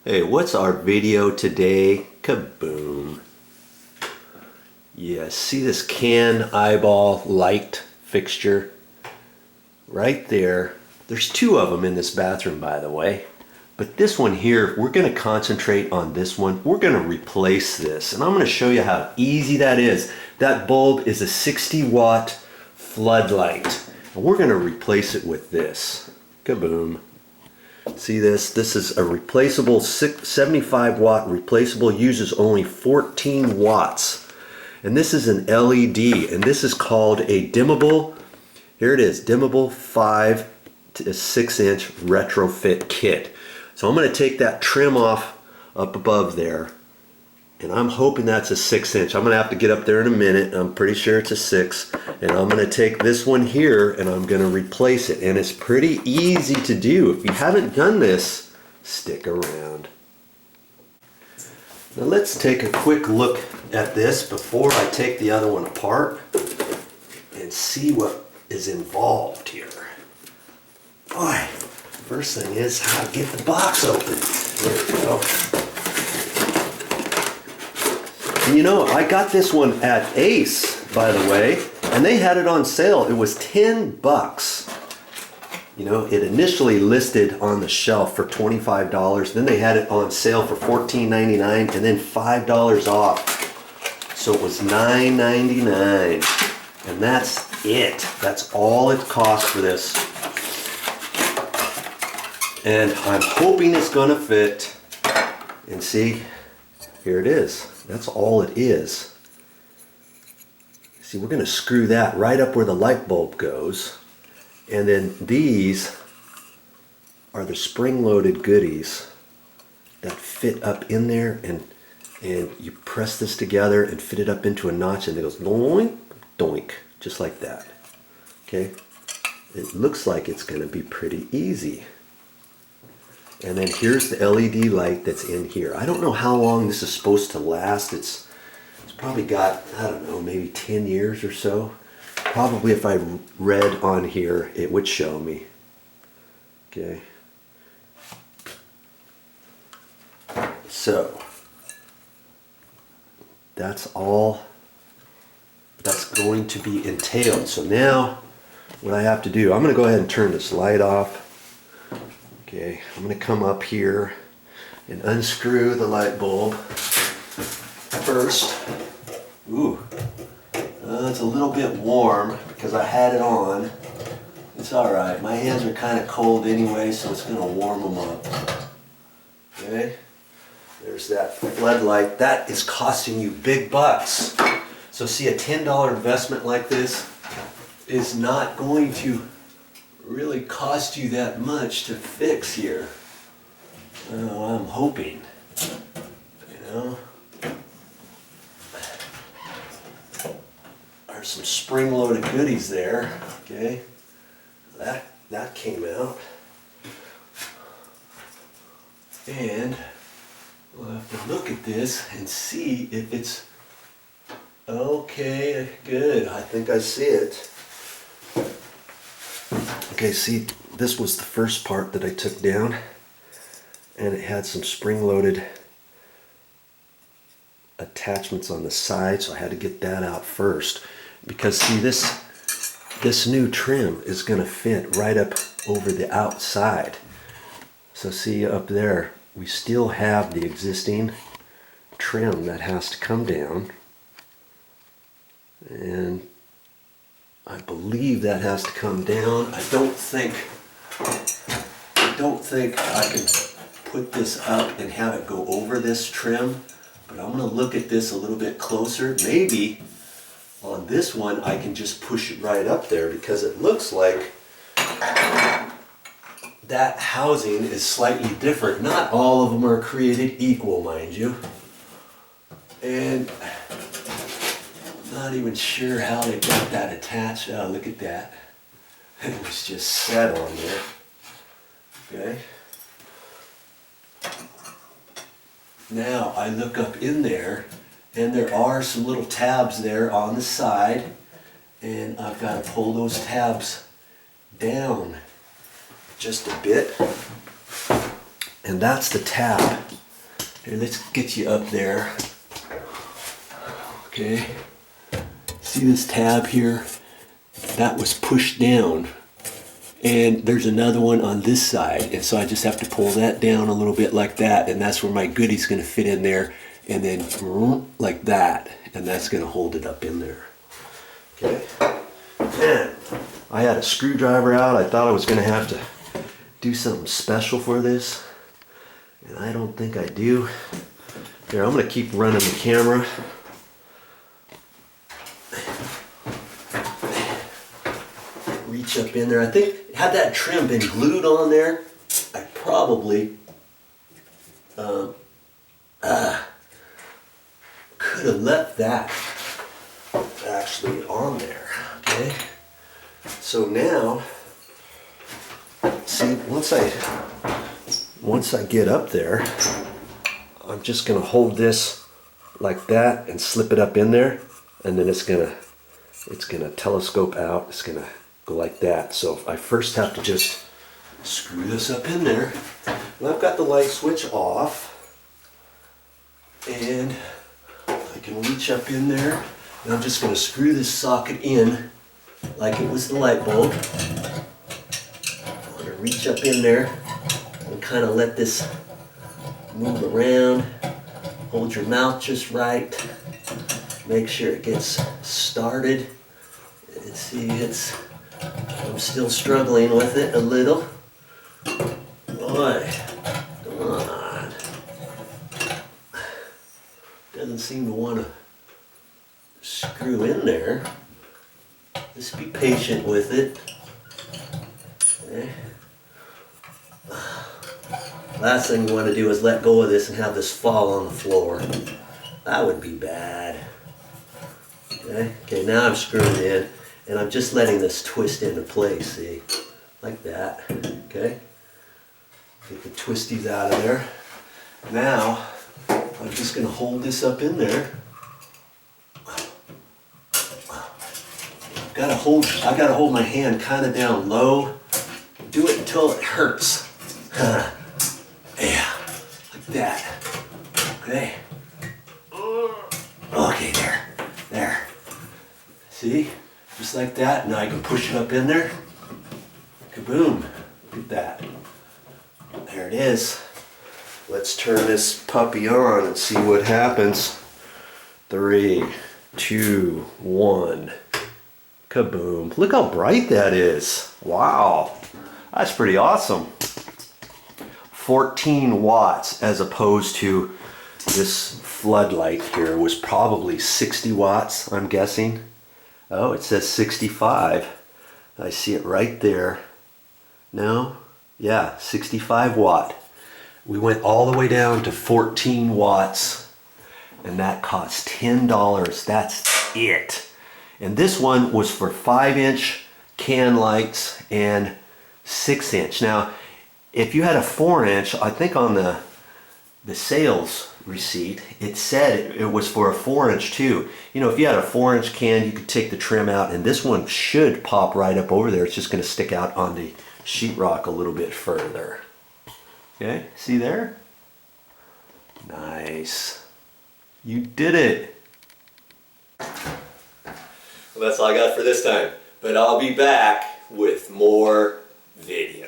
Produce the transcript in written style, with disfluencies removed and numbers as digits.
Hey, what's our video today? Kaboom. Yeah, see this can eyeball light fixture? Right there. There's two of them in this bathroom, by the way. But this one here, we're going to concentrate on this one. We're going to replace this. And I'm going to show you how easy that is. That bulb is a 60-watt floodlight. And we're going to replace it with this. Kaboom. See this? This is a replaceable 75-watt replaceable, uses only 14 watts. And this is an LED, and this is called a dimmable, here it is, dimmable 5 to 6-inch retrofit kit. So I'm going to take that trim off up above there, and I'm hoping that's a 6-inch. I'm going to have to get up there in a minute. I'm pretty sure it's a 6. And I'm going to take this one here and I'm going to replace it. And it's pretty easy to do. If you haven't done this, stick around. Now let's take a quick look at this before I take the other one apart and see what is involved here. Boy, first thing is how to get the box open. There we go. And you know, I got this one at Ace, by the way, and they had it on sale. It was 10 bucks. You know, it initially listed on the shelf for $25. Then they had it on sale for $14.99 and then $5 off. So it was $9.99. And that's it. That's all it cost for this. And I'm hoping it's gonna fit. And see, here it is. That's all it is. See, we're going to screw that right up where the light bulb goes. And then these are the spring-loaded goodies that fit up in there, and you press this together and fit it up into a notch, and it goes doink, doink, just like that. Okay? It looks like it's going to be pretty easy. And then here's the LED light that's in here. I don't know how long this is supposed to last. It's probably got, I don't know, maybe 10 years or so. Probably if I read on here, it would show me. Okay. So, that's all that's going to be entailed. So now, what I have to do, I'm going to go ahead and turn this light off. Okay, I'm going to come up here and unscrew the light bulb first. Ooh, it's a little bit warm because I had it on. It's alright, my hands are kind of cold anyway, so it's going to warm them up. Okay, there's that floodlight. That is costing you big bucks. So see, a $10 investment like this is not going to really cost you that much to fix here. I'm hoping, you know. There's some spring-loaded goodies there. Okay, that came out, and we'll have to look at this and see if it's okay. Good, I think I see it. Okay, see, this was the first part that I took down, and it had some spring-loaded attachments on the side, so I had to get that out first. Because see, this new trim is going to fit right up over the outside. So see up there, we still have the existing trim that has to come down, and I believe that has to come down. I don't think I can put this up and have it go over this trim, but I'm going to look at this a little bit closer. Maybe on this one I can just push it right up there, because it looks like that housing is slightly different. Not all of them are created equal, mind you. And not even sure how they got that attached. Oh, look at that. It was just set on there. Okay. Now I look up in there, and there are some little tabs there on the side, and I've got to pull those tabs down just a bit. And that's the tab. Here, let's get you up there. Okay. See this tab here? That was pushed down. And there's another one on this side. And so I just have to pull that down a little bit like that. And that's where my goodie's gonna fit in there. And then like that. And that's gonna hold it up in there. Okay. And I had a screwdriver out. I thought I was gonna have to do something special for this. And I don't think I do. Here, I'm gonna keep running the camera. Reach up in there. I think had that trim been glued on there, I probably could have left that actually on there. Okay. So now, see, once I get up there, I'm just gonna hold this like that and slip it up in there, and then it's gonna telescope out. It's gonna go like that. So I first have to just screw this up in there. And I've got the light switch off, and I can reach up in there, and I'm just gonna screw this socket in like it was the light bulb. I'm gonna reach up in there and kind of let this move around. Hold your mouth just right. Make sure it gets started. And see, I'm still struggling with it a little. Boy, come on. Doesn't seem to want to screw in there. Just be patient with it. Okay. Last thing you want to do is let go of this and have this fall on the floor. That would be bad. Okay, now I'm screwing in, and I'm just letting this twist into place, see? Like that, okay? Get the twisties out of there. Now, I'm just gonna hold this up in there. I gotta hold my hand kind of down low. Do it until it hurts. Yeah, like that. Okay. Okay, there. See? Just like that. Now I can push it up in there. Kaboom. Look at that. There it is. Let's turn this puppy on and see what happens. 3, 2, 1. Kaboom. Look how bright that is. Wow. That's pretty awesome. 14 watts as opposed to this floodlight here was probably 60 watts, I'm guessing. Oh, it says 65. I see it right there. No? Yeah, 65 watt. We went all the way down to 14 watts, and that cost $10. That's it. And this one was for 5-inch can lights and 6-inch. Now, if you had a 4-inch, I think on the sales receipt, it said it was for a 4-inch too. You know, if you had a 4-inch can, you could take the trim out, and this one should pop right up over there. It's just going to stick out on the sheetrock a little bit further. Okay, see there? Nice. You did it. Well, that's all I got for this time, but I'll be back with more videos.